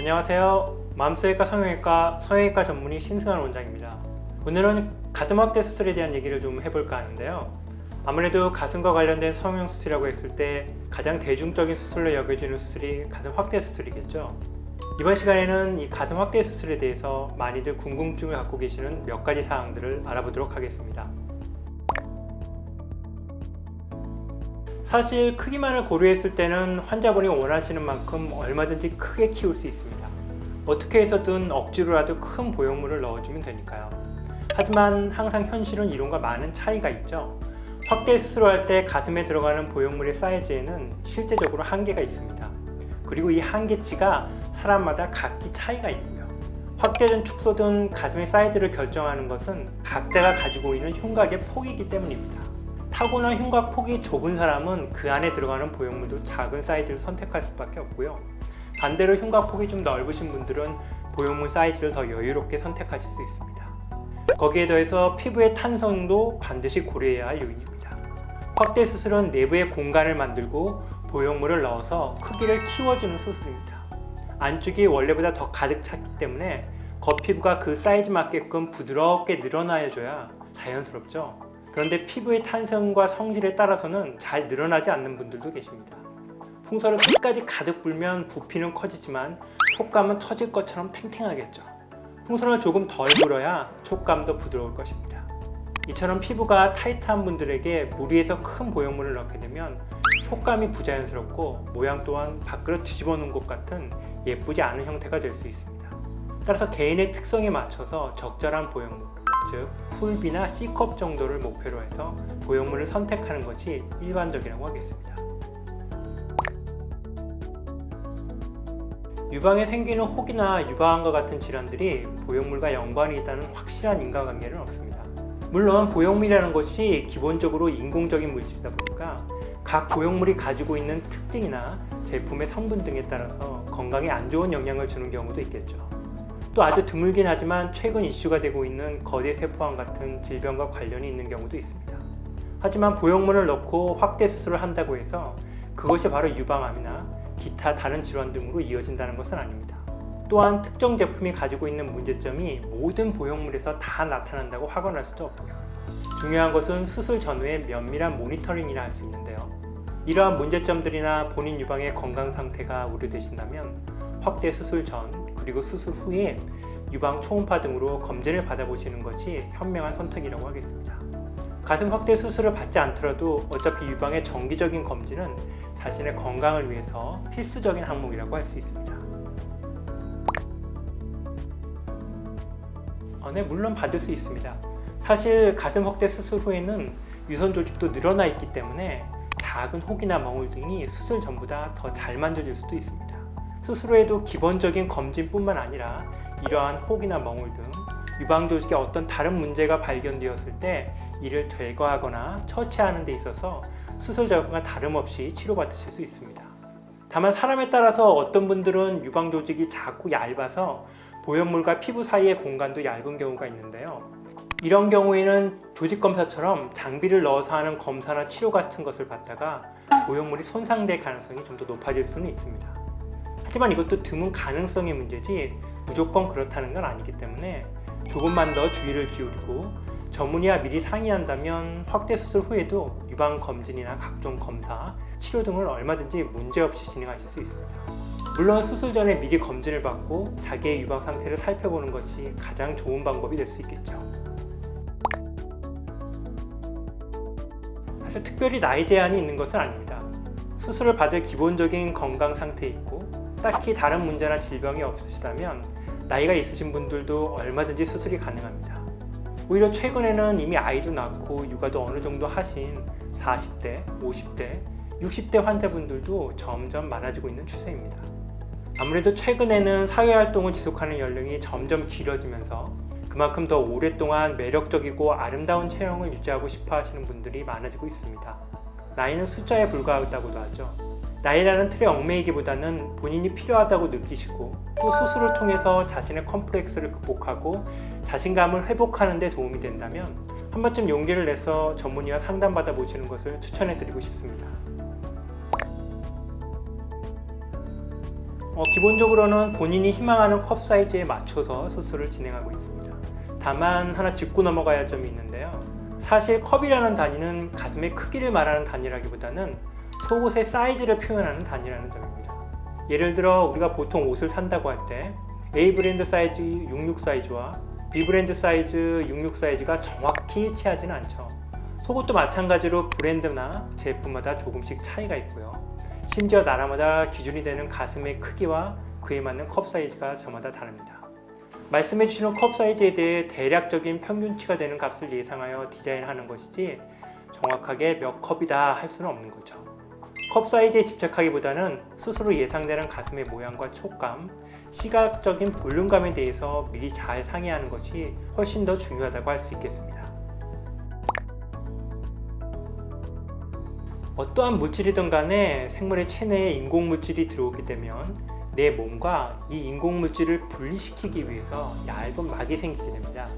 안녕하세요. 마음속외과 성형외과 전문의 신승환 원장입니다. 오늘은 가슴 확대 수술에 대한 얘기를 좀 해볼까 하는데요. 아무래도 가슴과 관련된 성형 수술이라고 했을 때 가장 대중적인 수술로 여겨지는 수술이 가슴 확대 수술이겠죠. 이번 시간에는 이 가슴 확대 수술에 대해서 많이들 궁금증을 갖고 계시는 몇 가지 사항들을 알아보도록 하겠습니다. 사실 크기만을 고려했을 때는 환자분이 원하시는 만큼 얼마든지 크게 키울 수 있습니다. 어떻게 해서든 억지로라도 큰 보형물을 넣어주면 되니까요. 하지만 항상 현실은 이론과 많은 차이가 있죠. 확대 수술을 할 때 가슴에 들어가는 보형물의 사이즈에는 실제적으로 한계가 있습니다. 그리고 이 한계치가 사람마다 각기 차이가 있고요. 확대든 축소든 가슴의 사이즈를 결정하는 것은 각자가 가지고 있는 흉곽의 폭이기 때문입니다. 타고난 흉곽 폭이 좁은 사람은 그 안에 들어가는 보형물도 작은 사이즈를 선택할 수밖에 없고요. 반대로 흉곽 폭이 좀 넓으신 분들은 보형물 사이즈를 더 여유롭게 선택하실 수 있습니다. 거기에 더해서 피부의 탄성도 반드시 고려해야 할 요인입니다. 확대 수술은 내부에 공간을 만들고 보형물을 넣어서 크기를 키워주는 수술입니다. 안쪽이 원래보다 더 가득 찼기 때문에 겉피부가 그 사이즈 맞게끔 부드럽게 늘어나줘야 자연스럽죠. 그런데 피부의 탄성과 성질에 따라서는 잘 늘어나지 않는 분들도 계십니다. 풍선을 끝까지 가득 불면 부피는 커지지만 촉감은 터질 것처럼 탱탱하겠죠. 풍선을 조금 덜 불어야 촉감도 부드러울 것입니다. 이처럼 피부가 타이트한 분들에게 무리해서 큰 보형물을 넣게 되면 촉감이 부자연스럽고 모양 또한 밖으로 뒤집어 놓은 것 같은 예쁘지 않은 형태가 될 수 있습니다. 따라서 개인의 특성에 맞춰서 적절한 보형물, 즉 풀비나 C컵 정도를 목표로 해서 보형물을 선택하는 것이 일반적이라고 하겠습니다. 유방에 생기는 혹이나 유방암과 같은 질환들이 보형물과 연관이 있다는 확실한 인과관계는 없습니다. 물론 보형물이라는 것이 기본적으로 인공적인 물질이다 보니까 각 보형물이 가지고 있는 특징이나 제품의 성분 등에 따라서 건강에 안 좋은 영향을 주는 경우도 있겠죠. 또 아주 드물긴 하지만 최근 이슈가 되고 있는 거대 세포암 같은 질병과 관련이 있는 경우도 있습니다. 하지만 보형물을 넣고 확대 수술을 한다고 해서 그것이 바로 유방암이나 기타 다른 질환 등으로 이어진다는 것은 아닙니다. 또한 특정 제품이 가지고 있는 문제점이 모든 보형물에서 다 나타난다고 확언할 수도 없고요. 중요한 것은 수술 전후의 면밀한 모니터링이라 할 수 있는데요. 이러한 문제점들이나 본인 유방의 건강 상태가 우려되신다면 확대 수술 전 그리고 수술 후에 유방 초음파 등으로 검진을 받아보시는 것이 현명한 선택이라고 하겠습니다. 가슴 확대 수술을 받지 않더라도 어차피 유방의 정기적인 검진은 자신의 건강을 위해서 필수적인 항목이라고 할 수 있습니다. 네, 물론 받을 수 있습니다. 사실 가슴 확대 수술 후에는 유선 조직도 늘어나 있기 때문에 작은 혹이나 멍울 등이 수술 전보다 더 잘 만져질 수도 있습니다. 수술 후에도 기본적인 검진뿐만 아니라 이러한 혹이나 멍울 등 유방 조직에 어떤 다른 문제가 발견되었을 때 이를 제거하거나 처치하는 데 있어서 수술 전과 다름없이 치료받으실 수 있습니다. 다만 사람에 따라서 어떤 분들은 유방 조직이 작고 얇아서 보형물과 피부 사이의 공간도 얇은 경우가 있는데요. 이런 경우에는 조직 검사처럼 장비를 넣어서 하는 검사나 치료 같은 것을 받다가 보형물이 손상될 가능성이 좀 더 높아질 수는 있습니다. 하지만 이것도 드문 가능성의 문제지 무조건 그렇다는 건 아니기 때문에 조금만 더 주의를 기울이고 전문의와 미리 상의한다면 확대 수술 후에도 유방 검진이나 각종 검사, 치료 등을 얼마든지 문제없이 진행하실 수 있습니다. 물론 수술 전에 미리 검진을 받고 자기의 유방 상태를 살펴보는 것이 가장 좋은 방법이 될 수 있겠죠. 사실 특별히 나이 제한이 있는 것은 아닙니다. 수술을 받을 기본적인 건강 상태에 있고 딱히 다른 문제나 질병이 없으시다면 나이가 있으신 분들도 얼마든지 수술이 가능합니다. 오히려 최근에는 이미 아이도 낳고 육아도 어느 정도 하신 40대, 50대, 60대 환자분들도 점점 많아지고 있는 추세입니다. 아무래도 최근에는 사회활동을 지속하는 연령이 점점 길어지면서 그만큼 더 오랫동안 매력적이고 아름다운 체형을 유지하고 싶어 하시는 분들이 많아지고 있습니다. 나이는 숫자에 불과하다고도 하죠. 나이라는 틀에 얽매이기보다는 본인이 필요하다고 느끼시고 또 수술을 통해서 자신의 컴플렉스를 극복하고 자신감을 회복하는 데 도움이 된다면 한 번쯤 용기를 내서 전문의와 상담받아 보시는 것을 추천해 드리고 싶습니다. 기본적으로는 본인이 희망하는 컵 사이즈에 맞춰서 수술을 진행하고 있습니다. 다만 하나 짚고 넘어가야 할 점이 있는데요. 사실 컵이라는 단위는 가슴의 크기를 말하는 단위라기보다는 속옷의 사이즈를 표현하는 단위라는 점입니다. 예를 들어 우리가 보통 옷을 산다고 할 때 A 브랜드 사이즈 66 사이즈와 B 브랜드 사이즈 66 사이즈가 정확히 일치하지는 않죠. 속옷도 마찬가지로 브랜드나 제품마다 조금씩 차이가 있고요. 심지어 나라마다 기준이 되는 가슴의 크기와 그에 맞는 컵 사이즈가 저마다 다릅니다. 말씀해 주시는 컵 사이즈에 대해 대략적인 평균치가 되는 값을 예상하여 디자인하는 것이지 정확하게 몇 컵이다 할 수는 없는 거죠. 컵 사이즈에 집착하기보다는 스스로 예상되는 가슴의 모양과 촉감, 시각적인 볼륨감에 대해서 미리 잘 상의하는 것이 훨씬 더 중요하다고 할 수 있겠습니다. 어떠한 물질이든 간에 생물의 체내에 인공물질이 들어오게 되면 내 몸과 이 인공물질을 분리시키기 위해서 얇은 막이 생기게 됩니다.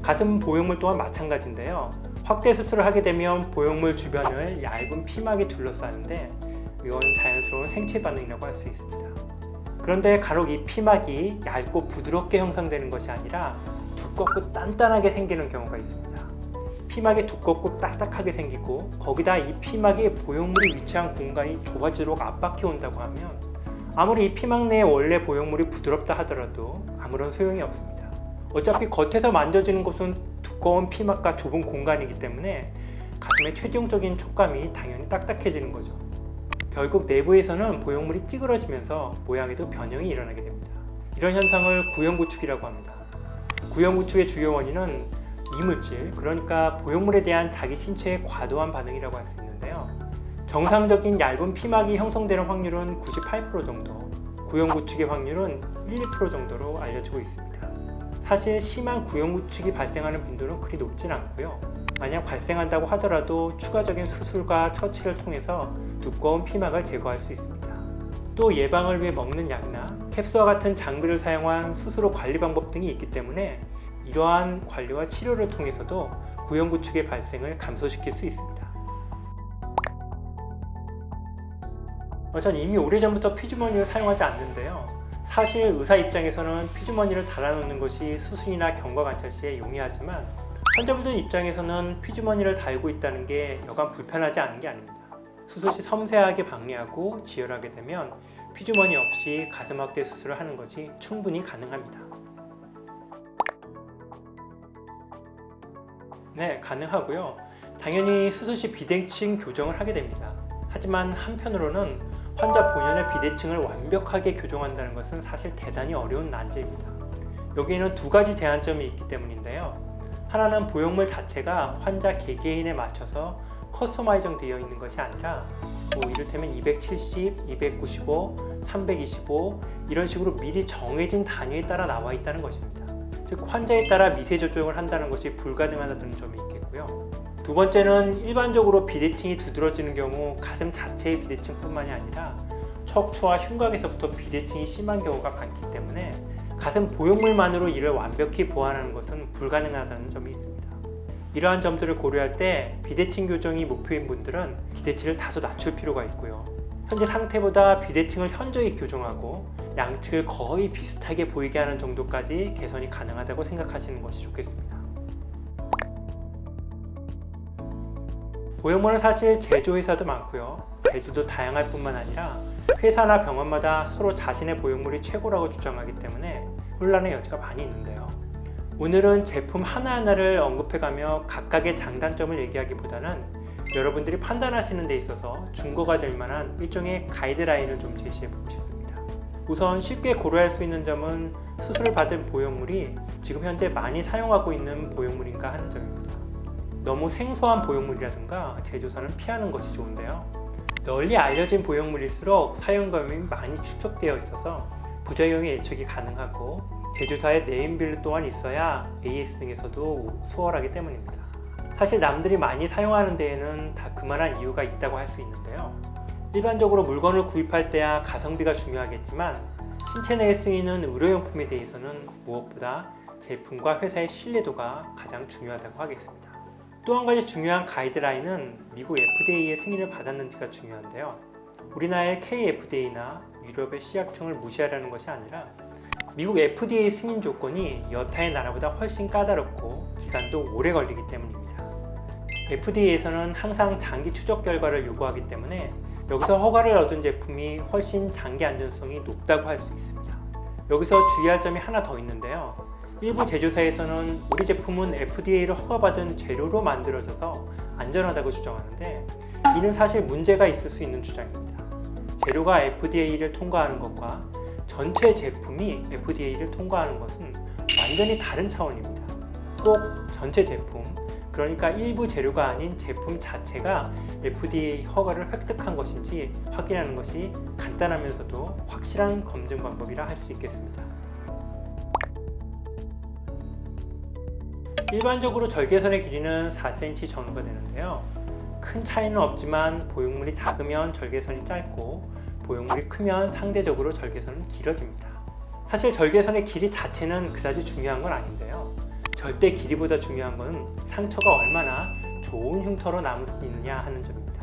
가슴 보형물 또한 마찬가지인데요. 확대 수술을 하게 되면 보형물 주변을 얇은 피막이 둘러싸는데 이건 자연스러운 생체 반응이라고 할 수 있습니다. 그런데 간혹 이 피막이 얇고 부드럽게 형성되는 것이 아니라 두껍고 단단하게 생기는 경우가 있습니다. 피막이 두껍고 딱딱하게 생기고 거기다 이 피막에 보형물이 위치한 공간이 좁아지도록 압박해 온다고 하면 아무리 이 피막 내에 원래 보형물이 부드럽다 하더라도 아무런 소용이 없습니다. 어차피 겉에서 만져지는 곳은 두꺼운 피막과 좁은 공간이기 때문에 가슴의 최종적인 촉감이 당연히 딱딱해지는 거죠. 결국 내부에서는 보형물이 찌그러지면서 모양에도 변형이 일어나게 됩니다. 이런 현상을 구형구축이라고 합니다. 구형구축의 주요 원인은 이물질, 그러니까 보형물에 대한 자기 신체의 과도한 반응이라고 할 수 있는데요. 정상적인 얇은 피막이 형성되는 확률은 98% 정도, 구형구축의 확률은 1~2% 정도로 알려지고 있습니다. 사실 심한 구형구축이 발생하는 빈도는 그리 높진 않고요. 만약 발생한다고 하더라도 추가적인 수술과 처치를 통해서 두꺼운 피막을 제거할 수 있습니다. 또 예방을 위해 먹는 약이나 캡스와 같은 장비를 사용한 스스로 관리 방법 등이 있기 때문에 이러한 관리와 치료를 통해서도 구형구축의 발생을 감소시킬 수 있습니다. 전 이미 오래전부터 피주머니를 사용하지 않는데요. 사실 의사 입장에서는 피주머니를 달아놓는 것이 수술이나 경과 관찰 시에 용이하지만 환자분들 입장에서는 피주머니를 달고 있다는 게 여간 불편하지 않은 게 아닙니다. 수술 시 섬세하게 방리하고 지혈하게 되면 피주머니 없이 가슴 확대 수술을 하는 것이 충분히 가능합니다. 네, 가능하고요. 당연히 수술 시 비대칭 교정을 하게 됩니다. 하지만 한편으로는 환자 본연의 비대칭을 완벽하게 교정한다는 것은 사실 대단히 어려운 난제입니다. 여기에는 두 가지 제한점이 있기 때문인데요. 하나는 보형물 자체가 환자 개개인에 맞춰서 커스터마이징 되어 있는 것이 아니라 이를테면 270, 295, 325 이런 식으로 미리 정해진 단위에 따라 나와 있다는 것입니다. 즉 환자에 따라 미세 조정을 한다는 것이 불가능하다는 점이 있겠고요. 두 번째는 일반적으로 비대칭이 두드러지는 경우 가슴 자체의 비대칭뿐만이 아니라 척추와 흉곽에서부터 비대칭이 심한 경우가 많기 때문에 가슴 보형물만으로 이를 완벽히 보완하는 것은 불가능하다는 점이 있습니다. 이러한 점들을 고려할 때 비대칭 교정이 목표인 분들은 기대치를 다소 낮출 필요가 있고요. 현재 상태보다 비대칭을 현저히 교정하고 양측을 거의 비슷하게 보이게 하는 정도까지 개선이 가능하다고 생각하시는 것이 좋겠습니다. 보형물은 사실 제조회사도 많고요. 재질도 다양할 뿐만 아니라 회사나 병원마다 서로 자신의 보형물이 최고라고 주장하기 때문에 혼란의 여지가 많이 있는데요. 오늘은 제품 하나하나를 언급해가며 각각의 장단점을 얘기하기보다는 여러분들이 판단하시는 데 있어서 중거가 될 만한 일종의 가이드라인을 좀 제시해보고 싶습니다. 우선 쉽게 고려할 수 있는 점은 수술을 받은 보형물이 지금 현재 많이 사용하고 있는 보형물인가 하는 점입니다. 너무 생소한 보형물이라든가 제조사는 피하는 것이 좋은데요. 널리 알려진 보형물일수록 사용감이 많이 축적되어 있어서 부작용의 예측이 가능하고 제조사의 네임밸류 또한 있어야 AS 등에서도 수월하기 때문입니다. 사실 남들이 많이 사용하는 데에는 다 그만한 이유가 있다고 할 수 있는데요. 일반적으로 물건을 구입할 때야 가성비가 중요하겠지만 신체 내에 쓰이는 의료용품에 대해서는 무엇보다 제품과 회사의 신뢰도가 가장 중요하다고 하겠습니다. 또 한 가지 중요한 가이드라인은 미국 FDA의 승인을 받았는지가 중요한데요. 우리나라의 KFDA나 유럽의 식약청을 무시하려는 것이 아니라 미국 FDA 승인 조건이 여타의 나라보다 훨씬 까다롭고 기간도 오래 걸리기 때문입니다. FDA에서는 항상 장기 추적 결과를 요구하기 때문에 여기서 허가를 얻은 제품이 훨씬 장기 안전성이 높다고 할 수 있습니다. 여기서 주의할 점이 하나 더 있는데요. 일부 제조사에서는 우리 제품은 FDA를 허가받은 재료로 만들어져서 안전하다고 주장하는데 이는 사실 문제가 있을 수 있는 주장입니다. 재료가 FDA를 통과하는 것과 전체 제품이 FDA를 통과하는 것은 완전히 다른 차원입니다. 꼭 전체 제품, 그러니까 일부 재료가 아닌 제품 자체가 FDA 허가를 획득한 것인지 확인하는 것이 간단하면서도 확실한 검증 방법이라 할 수 있겠습니다. 일반적으로 절개선의 길이는 4cm 정도가 되는데요. 큰 차이는 없지만 보형물이 작으면 절개선이 짧고 보형물이 크면 상대적으로 절개선은 길어집니다. 사실 절개선의 길이 자체는 그다지 중요한 건 아닌데요. 절대 길이보다 중요한 건 상처가 얼마나 좋은 흉터로 남을 수 있느냐 하는 점입니다.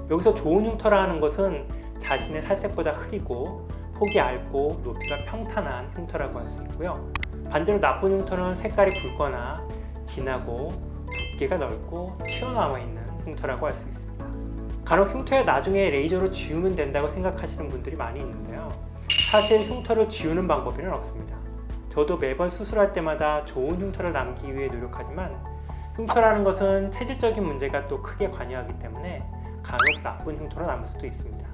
여기서 좋은 흉터라 하는 것은 자신의 살색보다 흐리고 폭이 얇고 높이가 평탄한 흉터라고 할 수 있고요. 반대로 나쁜 흉터는 색깔이 붉거나 진하고 두께가 넓고 튀어나와 있는 흉터라고 할 수 있습니다. 간혹 흉터에 나중에 레이저로 지우면 된다고 생각하시는 분들이 많이 있는데요. 사실 흉터를 지우는 방법에는 없습니다. 저도 매번 수술할 때마다 좋은 흉터를 남기기 위해 노력하지만 흉터라는 것은 체질적인 문제가 또 크게 관여하기 때문에 간혹 나쁜 흉터로 남을 수도 있습니다.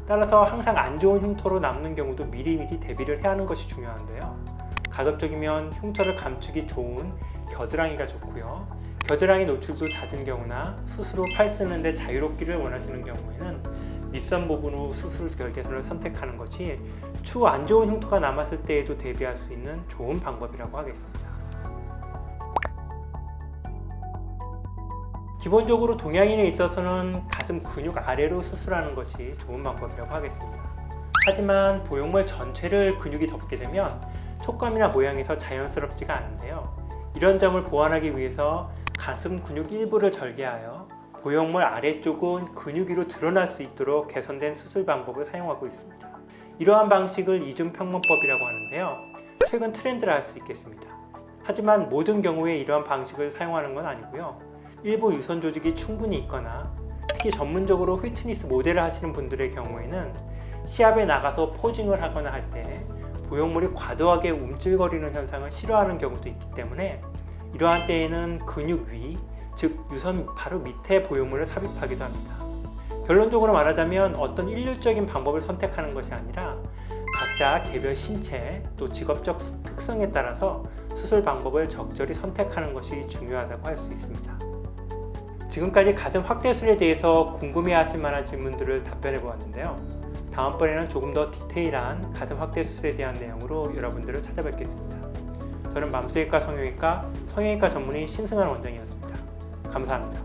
따라서 항상 안 좋은 흉터로 남는 경우도 미리미리 대비를 해야 하는 것이 중요한데요. 가급적이면 흉터를 감추기 좋은 겨드랑이가 좋고요. 겨드랑이 노출도 잦은 경우나 수술 후 팔 쓰는데 자유롭기를 원하시는 경우에는 밑선 부분 후 수술 절개선을 선택하는 것이 추후 안 좋은 흉터가 남았을 때에도 대비할 수 있는 좋은 방법이라고 하겠습니다. 기본적으로 동양인에 있어서는 가슴 근육 아래로 수술하는 것이 좋은 방법이라고 하겠습니다. 하지만 보형물 전체를 근육이 덮게 되면 촉감이나 모양에서 자연스럽지가 않은데요. 이런 점을 보완하기 위해서 가슴 근육 일부를 절개하여 보형물 아래쪽은 근육 위로 드러날 수 있도록 개선된 수술 방법을 사용하고 있습니다. 이러한 방식을 이중평면법이라고 하는데요. 최근 트렌드라 할 수 있겠습니다. 하지만 모든 경우에 이러한 방식을 사용하는 건 아니고요. 일부 유선 조직이 충분히 있거나 특히 전문적으로 휘트니스 모델을 하시는 분들의 경우에는 시합에 나가서 포징을 하거나 할 때 보형물이 과도하게 움찔거리는 현상을 싫어하는 경우도 있기 때문에 이러한 때에는 근육 위, 즉 유선 바로 밑에 보형물을 삽입하기도 합니다. 결론적으로 말하자면 어떤 일률적인 방법을 선택하는 것이 아니라 각자 개별 신체 또 직업적 특성에 따라서 수술 방법을 적절히 선택하는 것이 중요하다고 할 수 있습니다. 지금까지 가슴 확대술에 대해서 궁금해하실 만한 질문들을 답변해 보았는데요. 다음번에는 조금 더 디테일한 가슴 확대 수술에 대한 내용으로 여러분들을 찾아뵙겠습니다. 저는 맘스외과 성형외과 전문의 신승환 원장이었습니다. 감사합니다.